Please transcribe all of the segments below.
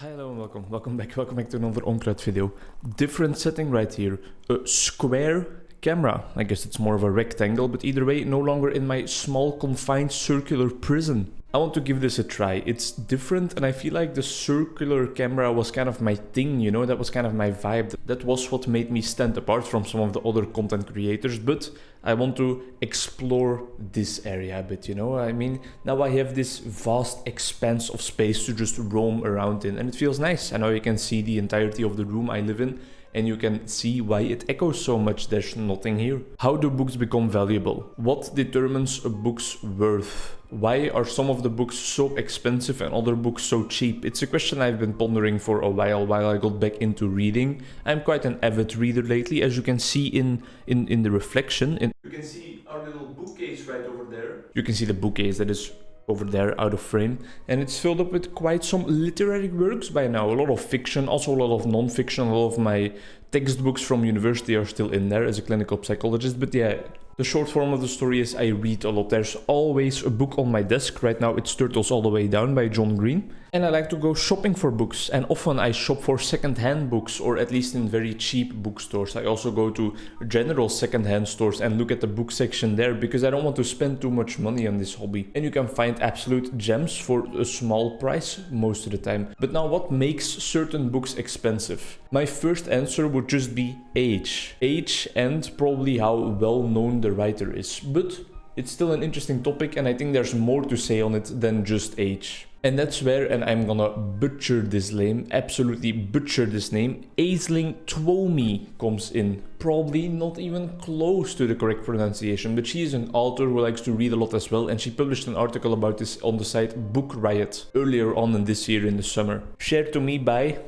Hi, hello and welcome back to another Onkruid video. Different setting right here, a square camera. I guess it's more of a rectangle, but either way, no longer in my small confined circular prison. I want to give this a try. It's different and I feel like the circular camera was kind of my thing, you know, that was kind of my vibe. That was what made me stand apart from some of the other content creators, but I want to explore this area a bit, you know. I mean, now I have this vast expanse of space to just roam around in and it feels nice. And now you can see the entirety of the room I live in and you can see why it echoes so much. There's nothing here. How do books become valuable? What determines a book's worth? Why are some of the books so expensive and other books so cheap? It's a question I've been pondering for a while I got back into reading. I'm quite an avid reader lately, as you can see in the reflection. You can see our little bookcase right over there. You can see the bookcase that is over there out of frame, and it's filled up with quite some literary works by now. A lot of fiction, also a lot of non-fiction. A lot of my textbooks from university are still in there as a clinical psychologist, but yeah, the short form of the story is I read a lot. There's always a book on my desk. Right now it's Turtles All the Way Down by John Green. And I like to go shopping for books, and often I shop for second-hand books, or at least in very cheap bookstores. I also go to general second-hand stores and look at the book section there because I don't want to spend too much money on this hobby. And you can find absolute gems for a small price most of the time. But now, what makes certain books expensive? My first answer would just be age. Age and probably how well known the writer is. But it's still an interesting topic and I think there's more to say on it than just age. And that's where, and I'm gonna butcher this name, absolutely butcher this name, Aisling Twomey comes in. Probably not even close to the correct pronunciation, but she is an author who likes to read a lot as well, and she published an article about this on the site Book Riot earlier on in this year in the summer. Shared to me by,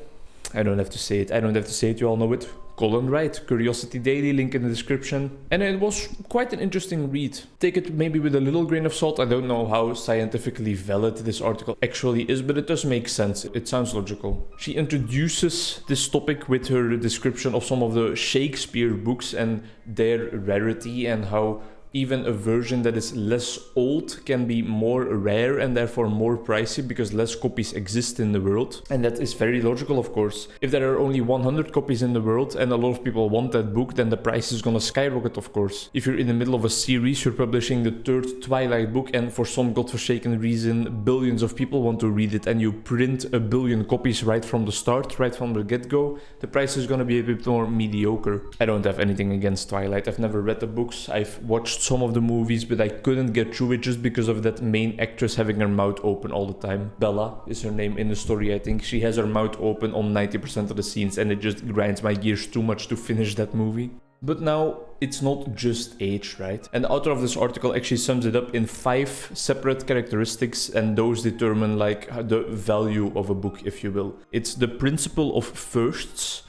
I don't have to say it, you all know it, Colin Wright, Curiosity Daily, link in the description. And it was quite an interesting read. Take it maybe with a little grain of salt. I don't know how scientifically valid this article actually is, but it does make sense. It sounds logical. She introduces this topic with her description of some of the Shakespeare books and their rarity and how even a version that is less old can be more rare and therefore more pricey because less copies exist in the world. And that is very logical, of course. If there are only 100 copies in the world and a lot of people want that book, then the price is gonna skyrocket, of course. If you're in the middle of a series, you're publishing the third Twilight book and for some godforsaken reason, billions of people want to read it and you print a billion copies right from the start, right from the get-go, the price is gonna be a bit more mediocre. I don't have anything against Twilight. I've never read the books. I've watched some of the movies, but I couldn't get through it just because of that main actress having her mouth open all the time. Bella is her name in the story, I think. She has her mouth open on 90% of the scenes and it just grinds my gears too much to finish that movie. But now, it's not just age, right? And the author of this article actually sums it up in 5 separate characteristics, and those determine like the value of a book, if you will. It's the principle of firsts,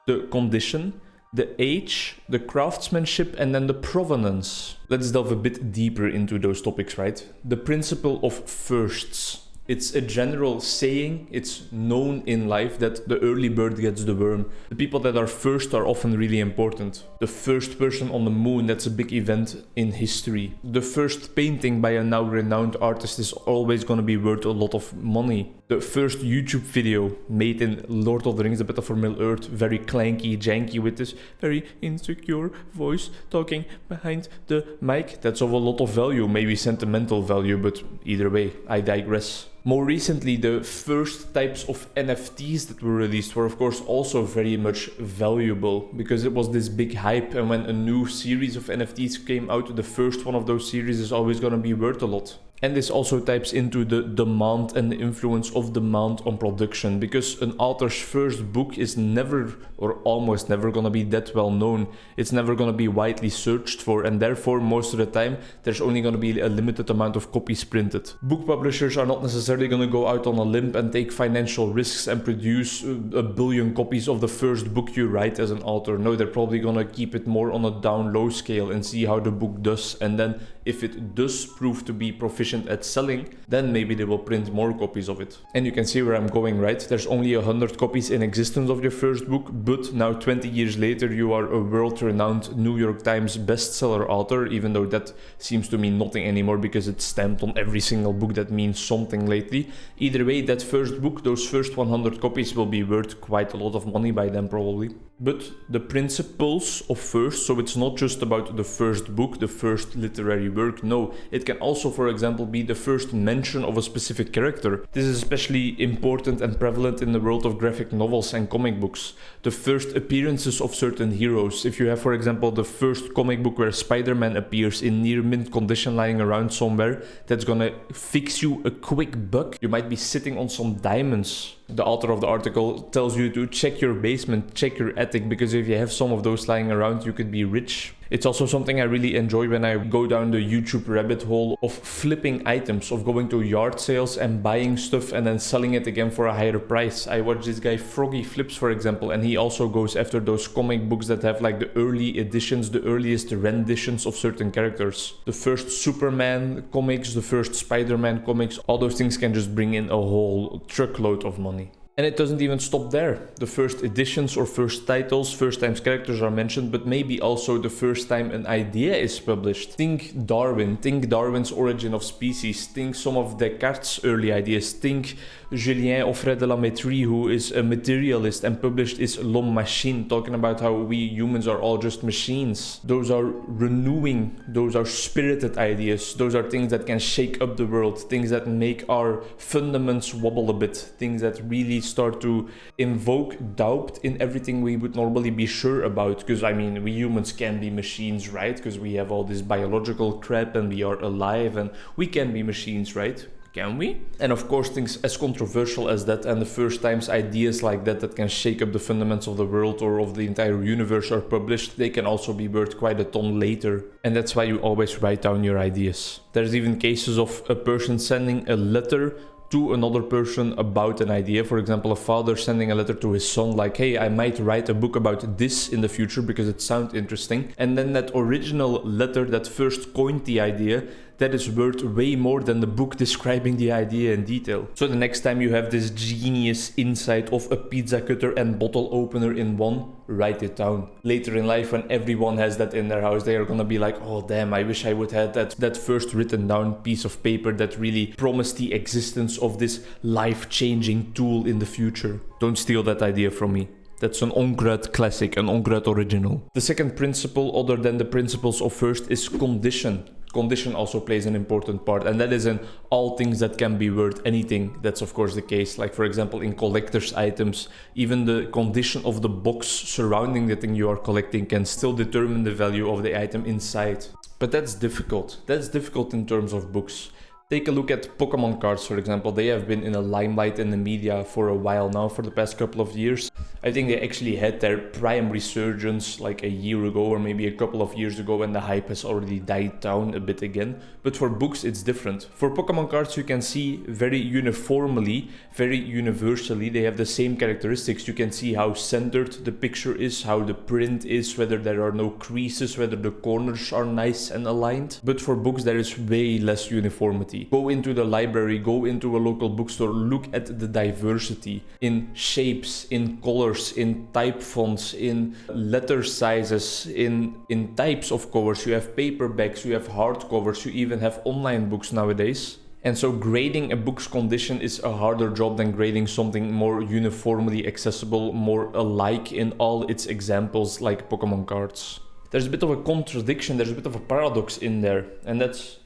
the condition, the age, the craftsmanship, and then the provenance. Let's delve a bit deeper into those topics, right? The principle of firsts. It's a general saying, it's known in life that the early bird gets the worm. The people that are first are often really important. The first person on the moon, that's a big event in history. The first painting by a now renowned artist is always gonna be worth a lot of money. The first YouTube video made in Lord of the Rings, A Battle for Middle-earth, very clanky, janky with this very insecure voice talking behind the mic. That's of a lot of value, maybe sentimental value, but either way, I digress. More recently, the first types of NFTs that were released were of course also very much valuable because it was this big hype, and when a new series of NFTs came out, the first one of those series is always going to be worth a lot. And this also types into the demand and the influence of demand on production, because an author's first book is never or almost never gonna be that well known. It's never gonna be widely searched for, and therefore most of the time there's only gonna be a limited amount of copies printed. Book publishers are not necessarily gonna go out on a limb and take financial risks and produce a billion copies of the first book you write as an author. No, they're probably gonna keep it more on a down low scale and see how the book does, and then if it does prove to be proficient at selling, then maybe they will print more copies of it. And you can see where I'm going, right? There's only 100 copies in existence of your first book, but now 20 years later you are a world-renowned New York Times bestseller author, even though that seems to mean nothing anymore because it's stamped on every single book that means something lately. Either way, that first book, those first 100 copies will be worth quite a lot of money by then probably. But the principles of first, so it's not just about the first book, the first literary work, no, it can also, for example, be the first mention of a specific character. This is especially important and prevalent in the world of graphic novels and comic books. The first appearances of certain heroes. If you have, for example, the first comic book where Spider-Man appears in near mint condition lying around somewhere, that's gonna fix you a quick buck. You might be sitting on some diamonds. The author of the article tells you to check your basement, check your attic, because if you have some of those lying around, you could be rich. It's also something I really enjoy when I go down the YouTube rabbit hole of flipping items, of going to yard sales and buying stuff and then selling it again for a higher price. I watch this guy Froggy Flips, for example, and he also goes after those comic books that have like the early editions, the earliest renditions of certain characters. The first Superman comics, the first Spider-Man comics, all those things can just bring in a whole truckload of money. And it doesn't even stop there. The first editions or first titles, first times characters are mentioned, but maybe also the first time an idea is published. Think Darwin, think Darwin's Origin of Species, think some of Descartes' early ideas, think Julien Offray de la Métrie, who is a materialist and published his L'Homme Machine, talking about how we humans are all just machines. Those are renewing, those are spirited ideas, those are things that can shake up the world, things that make our fundaments wobble a bit, things that really start to invoke doubt in everything we would normally be sure about. Because I mean, we humans can be machines, right? Because we have all this biological crap and we are alive and we can be machines, right? Can we? And of course, things as controversial as that and the first times ideas like that that can shake up the fundaments of the world or of the entire universe are published, they can also be worth quite a ton later. And that's why you always write down your ideas. There's even cases of a person sending a letter to another person about an idea. For example, a father sending a letter to his son like, hey, I might write a book about this in the future because it sounds interesting. And then that original letter that first coined the idea, that is worth way more than the book describing the idea in detail. So the next time you have this genius insight of a pizza cutter and bottle opener in one, write it down. Later in life, when everyone has that in their house, they are gonna be like, oh damn, I wish I would have that first written down piece of paper that really promised the existence of this life-changing tool in the future. Don't steal that idea from me. That's an Onkruid classic, an Onkruid original. The second principle, other than the principles of first, is condition. Condition also plays an important part, and that is in all things that can be worth anything. That's of course the case. Like for example in collector's items, even the condition of the box surrounding the thing you are collecting can still determine the value of the item inside. But that's difficult. That's difficult in terms of books. Take a look at Pokemon cards, for example. They have been in the limelight in the media for a while now, for the past couple of years. I think they actually had their prime resurgence like a year ago or maybe a couple of years ago, and the hype has already died down a bit again. But for books it's different. For Pokemon cards you can see very uniformly, very universally, they have the same characteristics. You can see how centered the picture is, how the print is, whether there are no creases, whether the corners are nice and aligned. But for books there is way less uniformity. Go into the library, go into a local bookstore, look at the diversity in shapes, in colors, in type fonts, in letter sizes, in types of covers. You have paperbacks, you have hardcovers, you even have online books nowadays. And so grading a book's condition is a harder job than grading something more uniformly accessible, more alike in all its examples like Pokemon cards. There's a bit of a contradiction, there's a bit of a paradox in there, and that's...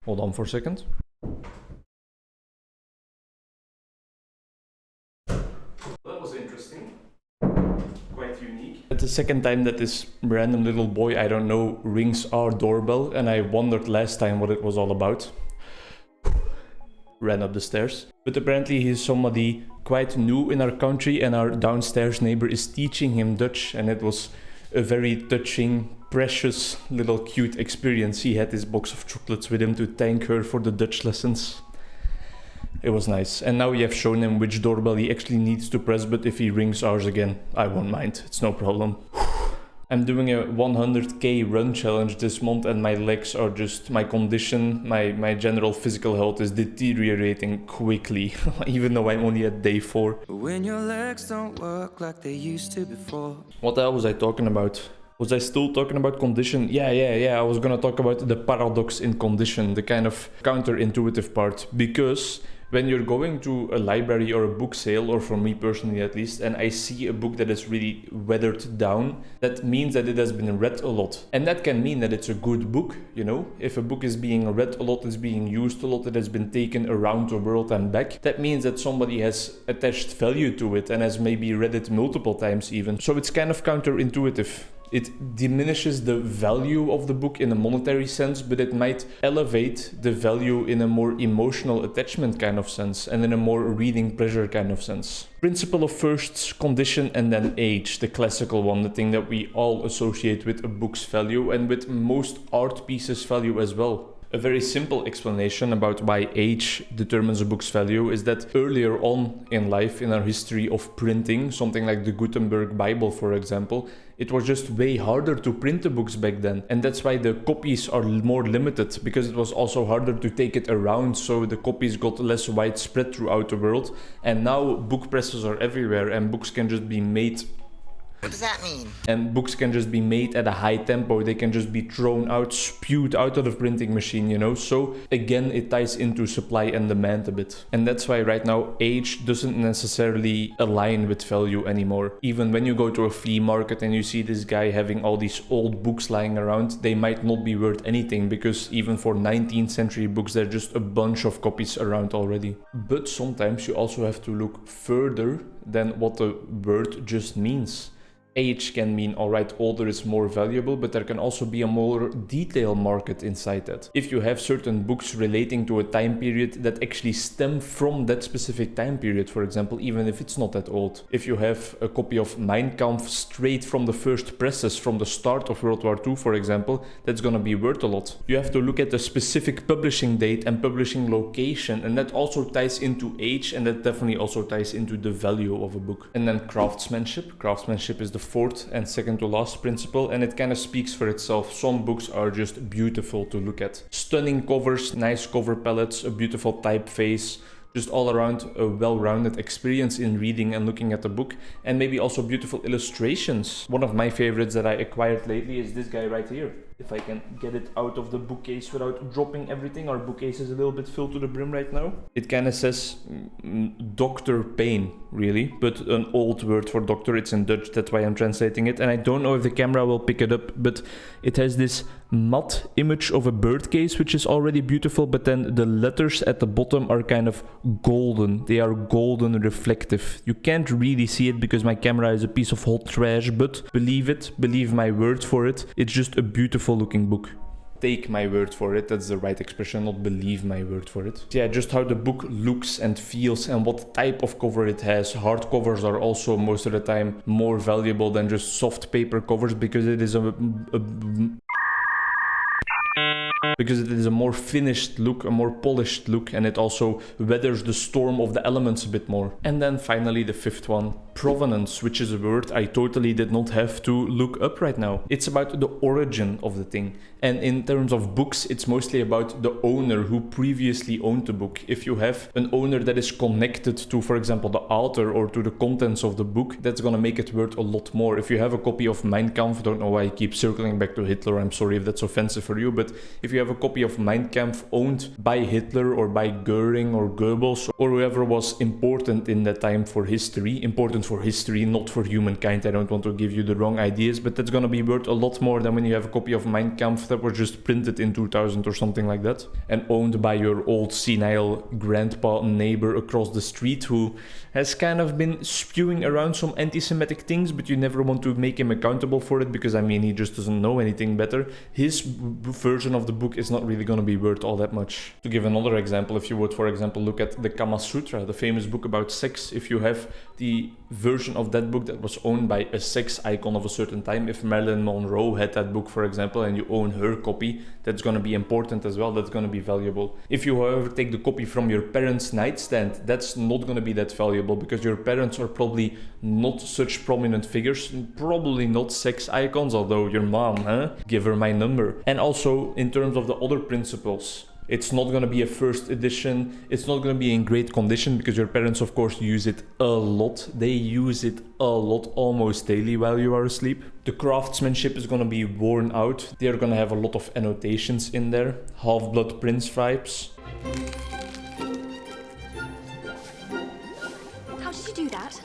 Hold on for a second. That was interesting. Quite unique. It's the second time that this random little boy, I don't know, rings our doorbell, and I wondered last time what it was all about. Ran up the stairs. But apparently he's somebody quite new in our country, and our downstairs neighbor is teaching him Dutch, and it was a very touching, precious little cute experience. He had this box of chocolates with him to thank her for the Dutch lessons. It was nice. And now we have shown him which doorbell he actually needs to press, but if he rings ours again, I won't mind. It's no problem. I'm doing a 100k run challenge this month and my legs are just, my condition, my general physical health is deteriorating quickly, even though I'm only at day 4. When your legs don't work like they used to before. What the hell was I talking about? Was I still talking about condition? Yeah, I was gonna talk about the paradox in condition, the kind of counterintuitive part, because when you're going to a library or a book sale, or for me personally at least, and I see a book that is really weathered down, that means that it has been read a lot. And that can mean that it's a good book, you know? If a book is being read a lot, is being used a lot, it has been taken around the world and back, that means that somebody has attached value to it and has maybe read it multiple times even. So it's kind of counterintuitive. It diminishes the value of the book in a monetary sense, but it might elevate the value in a more emotional attachment kind of sense and in a more reading pleasure kind of sense. Principle of firsts, condition, and then age, the classical one, the thing that we all associate with a book's value and with most art pieces' value as well. A very simple explanation about why age determines a book's value is that earlier on in life, in our history of printing, something like the Gutenberg Bible, for example, it was just way harder to print the books back then. And that's why the copies are more limited, because it was also harder to take it around, so the copies got less widespread throughout the world. And now book presses are everywhere and books can just be made. What does that mean? And books can just be made at a high tempo. They can just be thrown out, spewed out of the printing machine, you know? So again, it ties into supply and demand a bit. And that's why right now age doesn't necessarily align with value anymore. Even when you go to a flea market and you see this guy having all these old books lying around, they might not be worth anything, because even for 19th century books, there's just a bunch of copies around already. But sometimes you also have to look further than what the word just means. Age can mean, alright, older is more valuable, but there can also be a more detailed market inside that. If you have certain books relating to a time period that actually stem from that specific time period, for example, even if it's not that old. If you have a copy of Mein Kampf straight from the first presses, from the start of World War II, for example, that's gonna be worth a lot. You have to look at the specific publishing date and publishing location, and that also ties into age, and that definitely also ties into the value of a book. And then craftsmanship. Craftsmanship is the fourth and second to last principle, and it kind of speaks for itself. Some books are just beautiful to look at. Stunning covers, nice cover palettes, a beautiful typeface, just all around a well-rounded experience in reading and looking at the book, and maybe also beautiful illustrations. One of my favorites that I acquired lately is this guy right here. If I can get it out of the bookcase without dropping everything. Our bookcase is a little bit filled to the brim right now. It kind of says Dr. Pain, really, but an old word for doctor. It's in Dutch, that's why I'm translating it. And I don't know if the camera will pick it up, but it has this matte image of a bird case, which is already beautiful, but then the letters at the bottom are kind of golden. They are golden reflective. You can't really see it because my camera is a piece of hot trash, but believe it, believe my word for it, it's just a beautiful looking book. Take my word for it, that's the right expression, not believe my word for it. Yeah, just how the book looks and feels and what type of cover it has. Hard covers are also most of the time more valuable than just soft paper covers, because it is a more finished look, a more polished look, and it also weathers the storm of the elements a bit more. And then finally the fifth one, provenance, which is a word I totally did not have to look up right now. It's about the origin of the thing. And in terms of books, it's mostly about the owner who previously owned the book. If you have an owner that is connected to, for example, the author or to the contents of the book, that's gonna make it worth a lot more. If you have a copy of Mein Kampf, don't know why I keep circling back to Hitler, I'm sorry if that's offensive for you, but if you have a copy of Mein Kampf owned by Hitler or by Goering or Goebbels or whoever was important in that time for history, not for humankind, I don't want to give you the wrong ideas, but that's gonna be worth a lot more than when you have a copy of Mein Kampf that was just printed in 2000 or something like that, and owned by your old senile grandpa neighbor across the street who has kind of been spewing around some anti-Semitic things, but you never want to make him accountable for it because, I mean, he just doesn't know anything better. His version of the book book is not really going to be worth all that much. To give another example, if you would, for example, look at the Kama Sutra, the famous book about sex, if you have the version of that book that was owned by a sex icon of a certain time, if Marilyn Monroe had that book, for example, and you own her copy, that's going to be important as well, that's going to be valuable. If you, however, take the copy from your parents' nightstand, that's not going to be that valuable because your parents are probably not such prominent figures, probably not sex icons, although your mom, give her my number. And also, in terms of the other principles, it's not going to be a first edition, it's not going to be in great condition because your parents, of course, use it a lot. They use it a lot, almost daily while you are asleep. The craftsmanship is going to be worn out. They're going to have a lot of annotations in there. Half-Blood Prince vibes. How did you do that?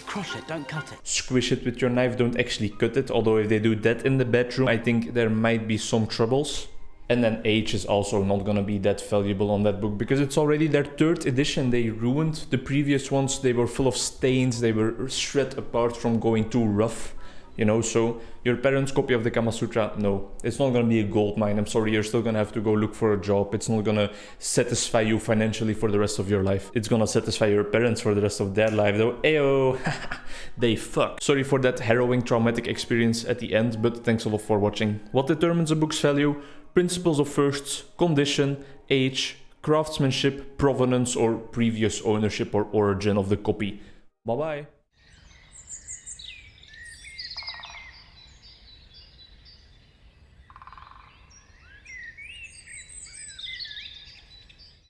Crush it, don't cut it. Squish it with your knife, don't actually cut it. Although if they do that in the bedroom, I think there might be some troubles. And then age is also not gonna be that valuable on that book because it's already their 3rd edition. They ruined the previous ones. They were full of stains. They were shred apart from going too rough. You know, so your parents' copy of the Kama Sutra, no, it's not gonna be a gold mine. I'm sorry, you're still gonna have to go look for a job. It's not gonna satisfy you financially for the rest of your life. It's gonna satisfy your parents for the rest of their life though. Ayo, they fuck. Sorry for that harrowing, traumatic experience at the end, but thanks a lot for watching. What determines a book's value? Principles of firsts, condition, age, craftsmanship, provenance or previous ownership or origin of the copy. Bye bye.